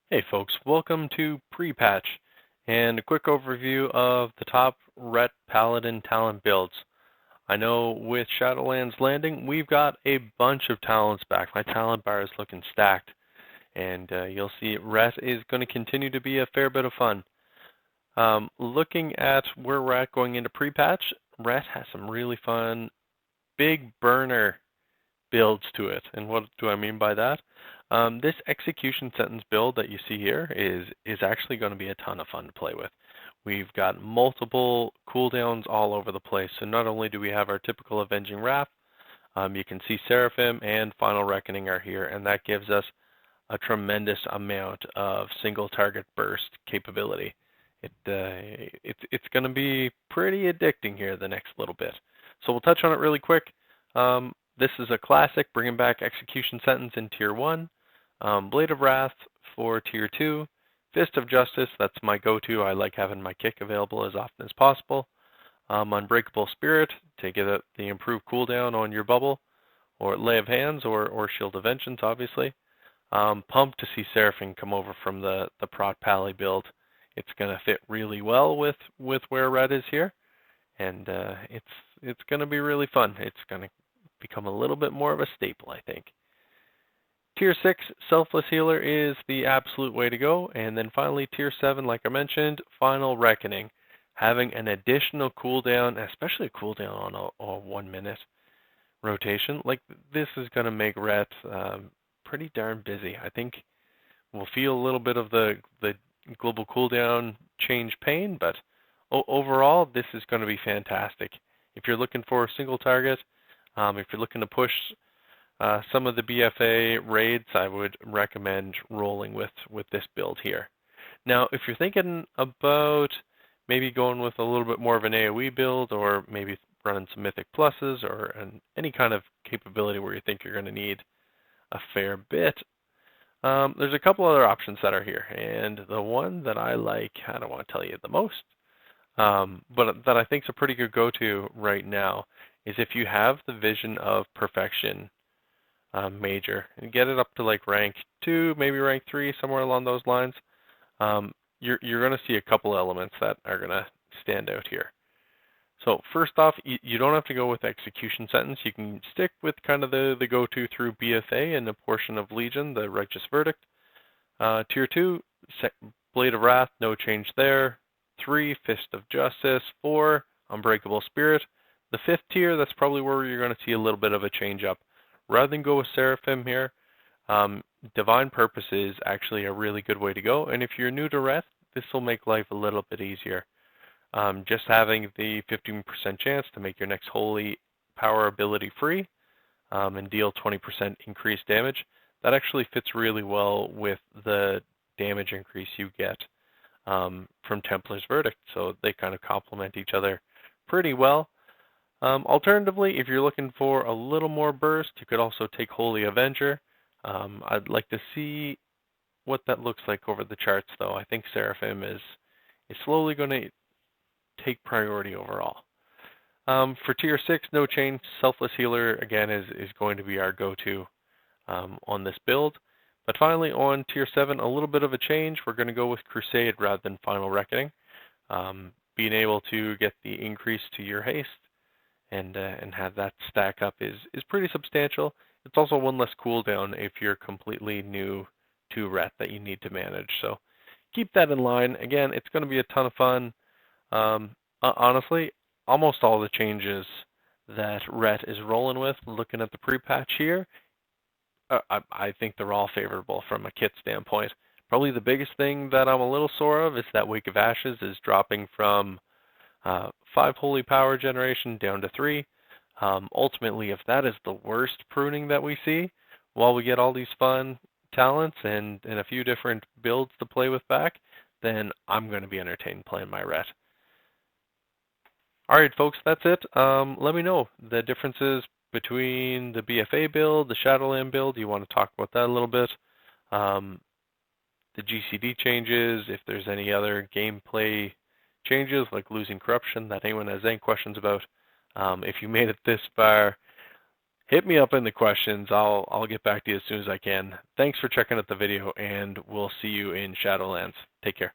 Hey folks, welcome to Pre-Patch and a quick overview of the top Ret Paladin talent builds. I know with Shadowlands landing, we've got a bunch of talents back. My talent bar is looking stacked, and you'll see Ret is going to continue to be a fair bit of fun. Looking at where we're at going into Pre-Patch, Ret has some really fun big burner builds to it. And what do I mean by that? This execution sentence build that you see here is actually going to be a ton of fun to play with. We've got multiple cooldowns all over the place. So not only do we have our typical Avenging Wrath, you can see Seraphim and Final Reckoning are here, and that gives us a tremendous amount of single target burst capability. It's going to be pretty addicting here the next little bit. So we'll touch on it really quick. This is a classic, bringing back Execution Sentence in Tier 1, Blade of Wrath for Tier 2, Fist of Justice, that's my go-to. I like having my kick available as often as possible. Unbreakable Spirit to get the improved cooldown on your bubble, or Lay of Hands, or Shield of Vengeance, obviously. Pumped to see Seraphim come over from the Prot Pally build. It's going to fit really well with where Red is here, and it's going to be really fun. It's going to become a little bit more of a staple, I think. Tier 6, Selfless Healer is the absolute way to go. And then finally, Tier 7, like I mentioned, Final Reckoning. Having an additional cooldown, especially a cooldown on a 1 minute rotation, like this is going to make Ret pretty darn busy. I think we'll feel a little bit of the global cooldown change pain, but overall, this is going to be fantastic. If you're looking for a single target, if you're looking to push some of the BFA raids, I would recommend rolling with this build here. Now, if you're thinking about maybe going with a little bit more of an AoE build, or maybe running some Mythic Pluses, or any kind of capability where you think you're going to need a fair bit, there's a couple other options that are here. And the one that I like, I don't want to tell you the most, but that I think is a pretty good go-to right now, is if you have the Vision of Perfection major, and get it up to like rank 2, maybe rank 3, somewhere along those lines, you're going to see a couple elements that are going to stand out here. So first off, you don't have to go with Execution Sentence. You can stick with kind of the go-to through BFA and a portion of Legion, the Righteous Verdict. Tier 2, Blade of Wrath, no change there. 3, Fist of Justice. 4, Unbreakable Spirit. The 5th tier, that's probably where you're going to see a little bit of a change up. Rather than go with Seraphim here, Divine Purpose is actually a really good way to go. And if you're new to Ret, this will make life a little bit easier. Just having the 15% chance to make your next holy power ability free and deal 20% increased damage, that actually fits really well with the damage increase you get from Templar's Verdict. So they kind of complement each other pretty well. Alternatively, if you're looking for a little more burst, you could also take Holy Avenger. I'd like to see what that looks like over the charts, though. I think Seraphim is slowly going to take priority overall. For Tier 6, no change. Selfless Healer, again, is going to be our go-to on this build. But finally, on Tier 7, a little bit of a change. We're going to go with Crusade rather than Final Reckoning. Being able to get the increase to your haste and have that stack up is pretty substantial. It's also one less cooldown if you're completely new to Ret that you need to manage. So keep that in line. Again, it's going to be a ton of fun. Honestly, almost all the changes that Ret is rolling with, looking at the pre-patch here, I think they're all favorable from a kit standpoint. Probably the biggest thing that I'm a little sore of is that Wake of Ashes is dropping from 5 holy power generation down to 3. Ultimately, if that is the worst pruning that we see, while we get all these fun talents and a few different builds to play with back, then I'm going to be entertained playing my Ret. Alright folks, that's it. Let me know the differences between the BFA build, the Shadowland build. You want to talk about that a little bit. The GCD changes, if there's any other gameplay changes like losing corruption that anyone has any questions about. If you made it this far, hit me up in the questions. I'll get back to you as soon as I can. Thanks for checking out the video, and we'll see you in Shadowlands. Take care.